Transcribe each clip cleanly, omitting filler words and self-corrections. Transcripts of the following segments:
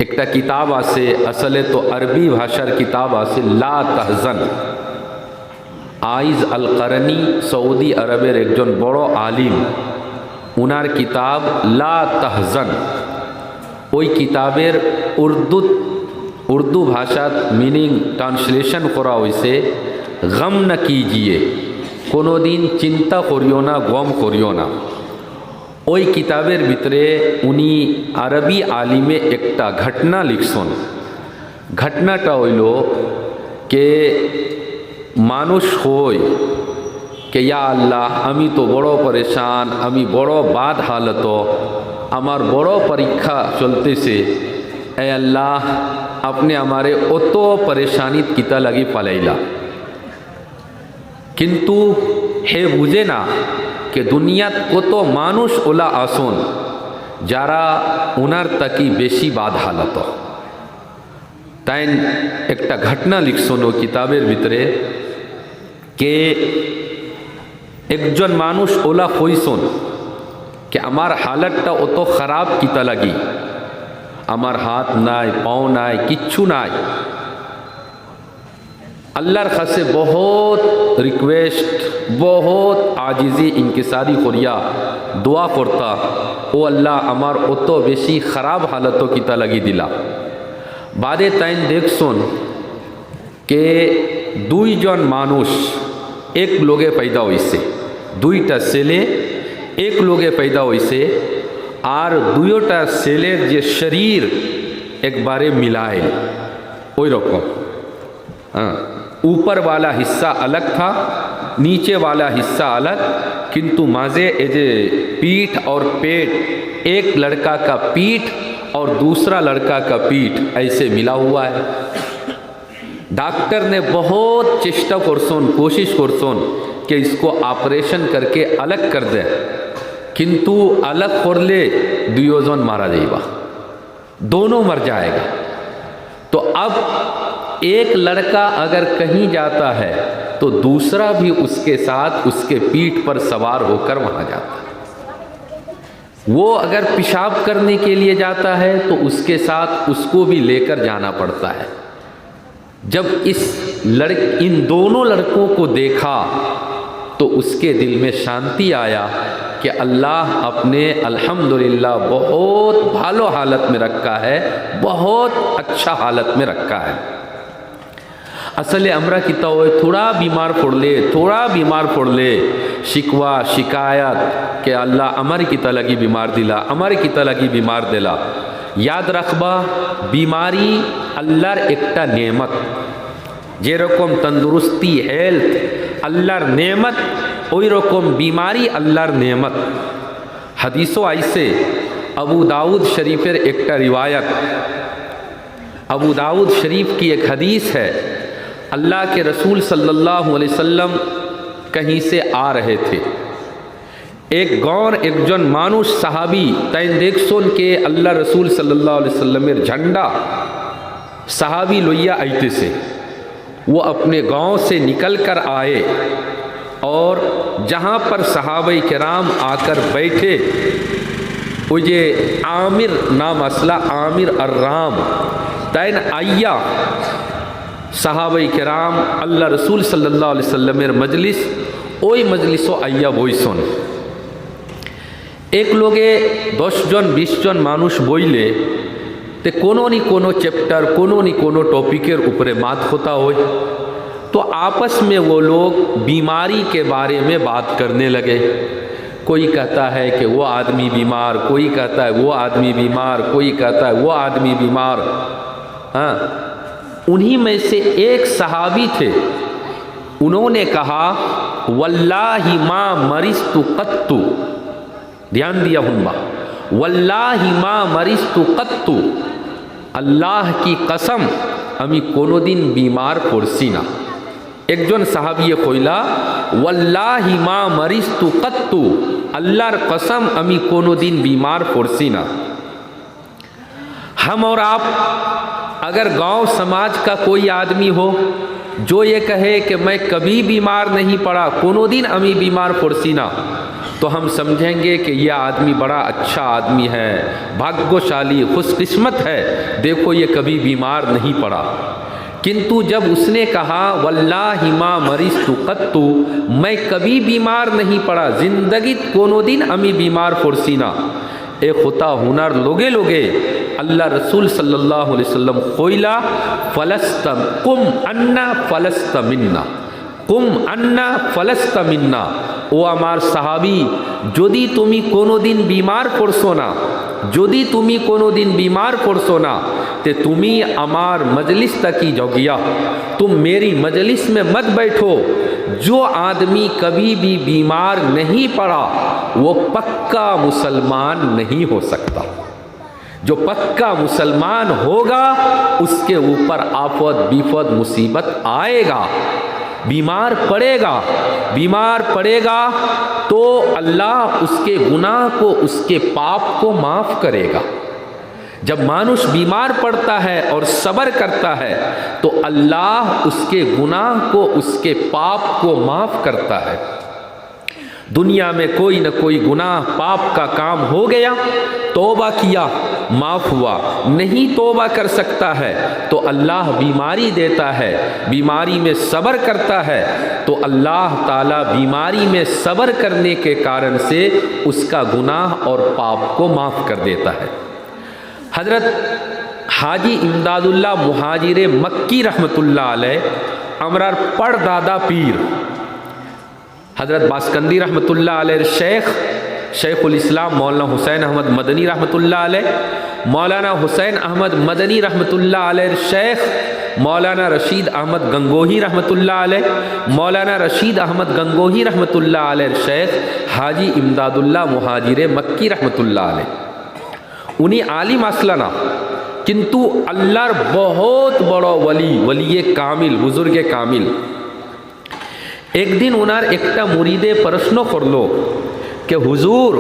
একটা কিতাব আছে, আসলে তো আরবি ভাষার কিতাব আছে, লা তাহজান। আইজ আল কারনি সৌদি আরবের একজন বড় আলিম, উনার কিতাব লা তাহজান। ওই কিতাবের উর্দু ভাষাত মিনিং ট্রান্সলেশন করা হয়েছে গম না কিজিয়ে, কোনো দিন চিন্তা করিও না, গম করিও না। ওই কিতাবের ভিতরে উনি আরবি আলিমে একটা ঘটনা লিখছেন। ঘটনাটা হইল কে মানুষ হই কে ইয়া আল্লাহ আমি তো বড় পরেশান, আমি বড় বাদ হালত, আমার বড় পরীক্ষা চলতেছে, এ আল্লাহ আপনি আমারে অত পরেশানিত কিতা লাগি পালাইলা। কিন্তু হে বুঝে না কে দুনিয়াত কত মানুষ ওলা আসন যারা ওনার তাকি বেশি বাদ হালত। তাই একটা ঘটনা লিখছেন ও কিতাবের ভিতরে কে একজন মানুষ ওলা কইসন কে আমার হালতটা অত খারাপ কিতা লাগি, আমার হাত নাই, পাও নাই, কিচ্ছু নাই। আল্লাহর কাছে বহুত রিকোয়েস্ট, বহুত আজিজি ইনকিসারি করিয়া দোয়া করতা, ও আল্লাহ আমার অত বেশি খারাপ হালত কিতা লাগি দিলা। বাদে তাইন দেখছন কে দুইজন মানুষ এক লোকে পয়দা হইছে, দুইটা ছেলে এক লোকে পয়দা হইছে, আর দুইটা ছেলের যে শরীর একবারে মিলায় ওই রকম। हाँ, ऊपर वाला हिस्सा अलग था, नीचे वाला हिस्सा अलग, किंतु माजे जे पीठ और पेट, एक लड़का का पीठ और दूसरा लड़का का पीठ ऐसे मिला हुआ है। डॉक्टर ने बहुत चेष्टा करसोन, कोशिश करसोन कि इसको ऑपरेशन करके अलग कर दे, किंतु अलग कर ले दुयोजन मारा जाएगा, दोनों मर जाएगा। तो अब एक लड़का अगर कहीं जाता है तो दूसरा भी उसके साथ उसके पीठ पर सवार होकर वहां जाता है। वो अगर पेशाब करने के लिए जाता है तो उसके साथ उसको भी लेकर जाना पड़ता है। जब इन दोनों लड़कों को देखा तो उसके दिल में शांति आया कि अल्लाह अपने अल्हम्दुलिल्लाह बहुत भालो हालत में रखा है, बहुत अच्छा हालत में रखा है। আসলে আমরা কিতা ওই থোড়া বিমার পড়লে শিকওয়া শিকায়ত কে আল্লাহ আমার কিতা লাগি বিমার দিলা, আমার কিতা লাগি বিমার দিলা। याद रखबा बीमारी अल्लाहर একটা नेमत, যেরকম তন্দুরুস্তি হেলথ আল্লাহর নেমত, ওই রকম बीमारी अल्लाहर नेमत। हदीसों आइसे अबू दाऊद शरीफेर একটা रिवायत, अबू दाऊद शरीफ की एक हदीस है। अल्लाह के रसूल सल्लल्लाहु अलैहि वसल्लम कहीं से आ रहे थे, एक गौर एक जन मानुष साहाबी तैन देख सुन के अल्लाह रसूल सल्लल्लाहु अलैहि वसल्लमेर झंडा साहाबी लोइया आइते से वो अपने गांव से निकल कर आए और जहाँ पर सहाबा किराम आकर बैठे, वो ये आमिर नाम असला आमिर अर्राम तैन आइया साहाबा किराम अल्लाह रसूल सल्लल्लाहु अलैहि वसल्लमेर मजलिस, ओई मजलिसो आइया बइसन। एक लोगे 10 जन 20 जन मानुष बइले ते कोनो नी कोनो चैप्टर, कोनो नी कोनो टॉपिकेर ऊपरे बात होता हो, तो आपस में वो लोग बीमारी के बारे में बात करने लगे। कोई कहता है कि वो आदमी बीमार, कोई कहता है वो आदमी बीमार, कोई कहता है वो आदमी बीमार। हाँ, उन्हीं में से एक सहाबी थे, उन्होंने कहा वल्लाहि मा मरिस्तु कत्तु, ध्यान दिया हुम्मा, वल्लाहि मा मरिस्तु कत्तु, अल्लाह की कसम আমি কোনো দিন बीमार পড়ছি না। একজন সাহাবী কইলা ওয়াল্লাহি মা মারিস্তু কত্তু, আল্লাহর কসম আমি কোনো দিন बीमार পড়ছি না। हम और आप अगर गांव समाज का कोई आदमी हो जो ये कहे कि मैं कभी बीमार नहीं पड़ा, कोनो दिन अमी बीमार पड़सी ना, تو ہم سمجھیں گے کہ یہ آدمی بڑا اچھا آدمی ہے، بھاگیشالی، خوش قسمت ہے، دیکھو یہ کبھی بیمار نہیں پڑا۔ کنتو جب اس نے کہا واللہ ما مرضت قط، میں کبھی بیمار نہیں پڑا، زندگیت کونو دن امی بیمار پڑسینا، اے خطا ہنر لوگے لوگے اللہ رسول صلی اللہ علیہ وسلم خویلا فلست قم انا فلست منا، قم انا فلست منا، ও আমার সাহাবী যদি তুমি কোনোদিন বিমার পড়ছো না, যদি তুমি কোনোদিন बीमार पड़सो ना तो तुम्ही अमार मजलिस तक ही जोगिया, तुम मेरी मजलिस में मत बैठो। जो आदमी कभी भी बीमार नहीं पड़ा वो पक्का मुसलमान नहीं हो सकता। जो पक्का मुसलमान होगा उसके ऊपर आफत विपद मुसीबत आएगा, बीमार पड़ेगा तो अल्लाह उसके गुनाह को, उसके पाप को माफ़ करेगा। जब मानुष बीमार पड़ता है और सब्र करता है तो अल्लाह उसके गुनाह को, उसके पाप को माफ़ करता है। दुनिया में कोई न कोई गुनाह पाप का काम हो गया, तौबा किया, माफ़ हुआ, नहीं तौबा कर सकता है तो अल्लाह बीमारी देता है, बीमारी में सब्र करता है तो अल्लाह ताला बीमारी में सब्र करने के कारण से उसका गुनाह और पाप को माफ़ कर देता है। हज़रत हाजी इमदादुल्लाह मुहाजिर मक्की रहमतुल्लाह अलैह अमरार परदादा पीर हज़रत बासकंदी रहमतुल्लाह अलैह शेखुल इस्लाम मौलाना हुसैन अहमद मदनी रहमतुल्लाह अलैह, मौलाना हुसैन अहमद मदनी रहमतुल्लाह अलैह शेख मौलाना रशीद अहमद गंगोही रहमतुल्लाह अलैह, मौलाना रशीद अहमद गंगोही रहमतुल्लाह अलैह शेख हाजी इमदादुल्लाह मुहाजिर मक्की रहमतुल्लाह अलैह। उन्हीं आलिम असलना किंतु अल्लाहर बहुत बड़ो वली कामिल, बुजुर्ग कामिल। एक दिन उनार एकटा मुरीदे प्रश्न करलो कि हुजूर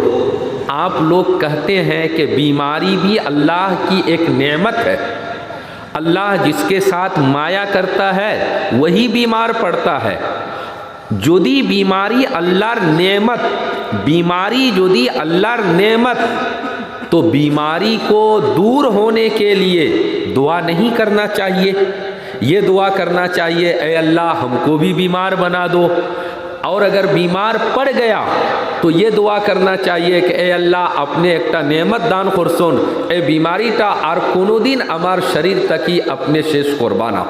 आप लोग कहते हैं कि बीमारी भी अल्लाह की एक नेमत है, अल्लाह जिसके साथ माया करता है वही बीमार पड़ता है। यदि बीमारी अल्लाहर नेमत, बीमारी यदि अल्लाहर नेमत तो बीमारी को दूर होने के लिए दुआ नहीं करना चाहिए? ये दुआ करना चाहिए ऐ अल्लाह हमको भी बीमार बना दो, और अगर बीमार पड़ गया तो ये दुआ करना चाहिए कि ए अल्लाह अपने एकटा नेमत दान करसोन, ए बीमारीटा आर कोनो दिन आमार शरीर तक ही अपने शेष कुर्बाना।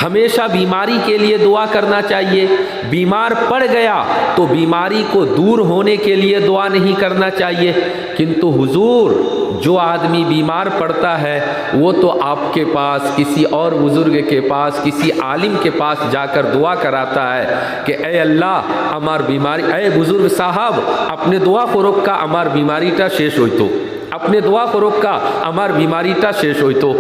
हमेशा बीमारी के लिए दुआ करना चाहिए। बीमार पड़ गया तो बीमारी को दूर होने के लिए दुआ नहीं करना चाहिए। किंतु हुजूर जो आदमी बीमार पड़ता है वो तो आपके पास, किसी और बुजुर्ग के पास, किसी आलिम के पास जाकर दुआ कराता है कि ए अल्लाह हमार बीमारी, ए बुजुर्ग साहब अपने दुआ को रोका हमार बीमारीटा शेष होइतो, अपने दुआ को रोका हमार बीमारीटा शेष होइतो।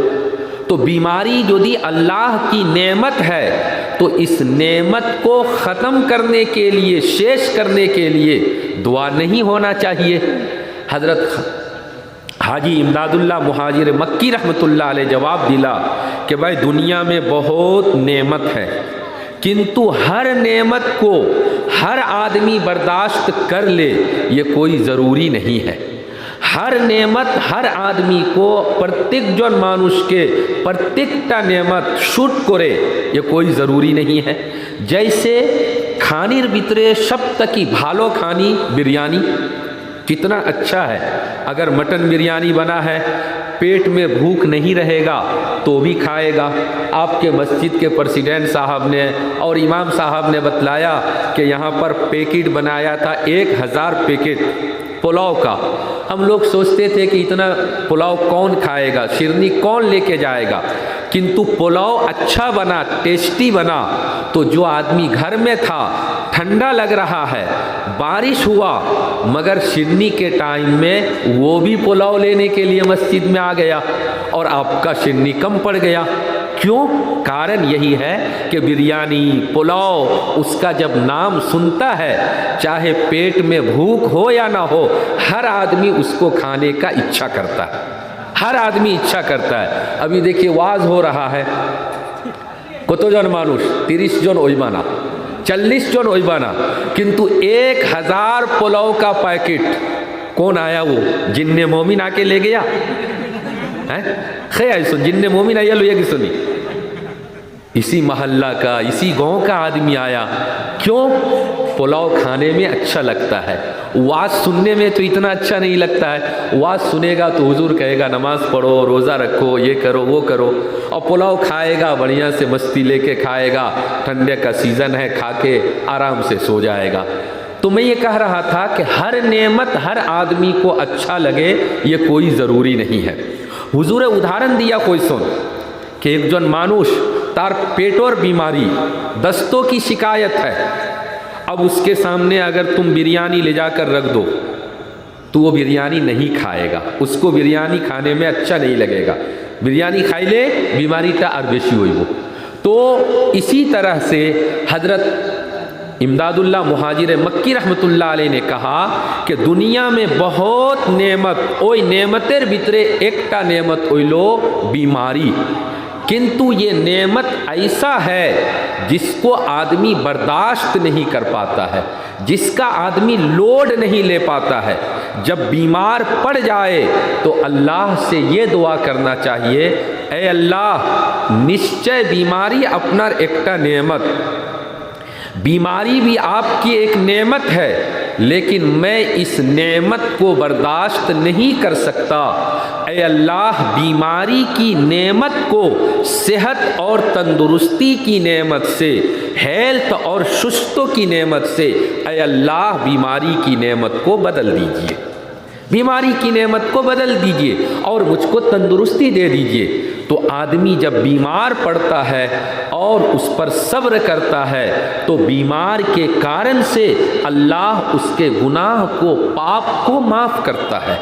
तो बीमारी यदि अल्लाह की नेमत है तो इस नेमत को ख़त्म करने के लिए, शेष करने के लिए दुआ नहीं होना चाहिए। हज़रत हाजी इमदादुल्लाह मुहाजिर मक्की रहमतुल्लाह अलैह जवाब दिला कि भाई दुनिया में बहुत नेमत है, किंतु हर नेमत को हर आदमी बर्दाश्त कर ले ये कोई ज़रूरी नहीं है। हर नेमत हर आदमी को, प्रत्येक जन मानुष के प्रत्येकटा नेमत शूट करे ये कोई ज़रूरी नहीं है। जैसे खानिर भितरे सब तकी भालो खानी बिरयानी कितना अच्छा है, अगर मटन बिरयानी बना है पेट में भूख नहीं रहेगा तो भी खाएगा। आपके मस्जिद के प्रेसिडेंट साहब ने और इमाम साहब ने बतलाया कि यहाँ पर पैकेट बनाया था 1000 पैकेट पुलाव का। हम लोग सोचते थे कि इतना पुलाव कौन खाएगा, शिरनी कौन लेके जाएगा, किंतु पुलाव अच्छा बना, टेस्टी बना। तो जो आदमी घर में था, ठंडा लग रहा है, बारिश हुआ, मगर शिरनी के टाइम में वो भी पुलाव लेने के लिए मस्जिद में आ गया और आपका शिरनी कम पड़ गया। क्यों? कारण यही है कि बिरयानी, पुलाव, उसका जब नाम सुनता है, चाहे पेट में भूख हो या ना हो, हर आदमी उसको खाने का इच्छा करता है, हर आदमी इच्छा करता है। अभी देखिए वाज हो रहा है, कत जन मानुष 30 जन ओइमाना 40 জন হইবা না, কিন্তু 1000 পোলাও का पैकेट कौन आया? वो जिन्ने मोमिन आके ले गया है। खे ऐसो जिन्ने मोमिन आया लो ये किसनी, इसी मोहल्ला का, इसी गांव का आदमी आया। क्यों? पुलाव खाने में अच्छा लगता है, वाज सुनने में तो इतना अच्छा नहीं लगता है। वाज सुनेगा तो हुजूर कहेगा नमाज पढ़ो, रोज़ा रखो, ये करो वो करो, और पुलाव खाएगा बढ़िया से मस्ती लेके खाएगा, ठंडे का सीज़न है, खा के आराम से सो जाएगा। तो मैं ये कह रहा था कि हर नेमत हर आदमी को अच्छा लगे ये कोई ज़रूरी नहीं है। हुजूरे उदाहरण दिया कोई सुन कि एक जन मानुष तार पेटोर बीमारी, दस्तों की शिकायत है, अब उसके सामने अगर तुम बिरयानी ले जाकर रख दो तो वो बिरयानी नहीं खाएगा, उसको बिरयानी खाने में अच्छा नहीं लगेगा। बिरयानी खाई ले बीमारी ता और बेशी हुई वो। तो इसी तरह से हजरत इमदादुल्लाह मुहाजिर मक्की रहमतुल्लाह अलैह ने कहा कि दुनिया में बहुत नेमत, ओई नेमतेर भितरे एकटा नेमत ओइलो बीमारी, किंतु ये नेमत ऐसा है जिसको आदमी बर्दाश्त नहीं कर पाता है, जिसका आदमी लोड नहीं ले पाता है। जब बीमार पड़ जाए तो अल्लाह से ये दुआ करना चाहिए, ऐ अल्लाह निश्चय बीमारी अपना एकटा नेमत, बीमारी भी आपकी एक नेमत है, लेकिन मैं इस नेमत को बर्दाश्त नहीं कर सकता। ऐ अल्लाह बीमारी की नेमत को सेहत और तंदुरुस्ती की नेमत से, हेल्थ और सुस्तों की नेमत से, ऐ अल्लाह बीमारी की नेमत को बदल दीजिए, बीमारी की नेमत को बदल दीजिए और मुझको तंदुरुस्ती दे दीजिए। तो आदमी जब बीमार पड़ता है और उस पर सब्र करता है तो बीमार के कारण से अल्लाह उसके गुनाह को, पाप को माफ़ करता है।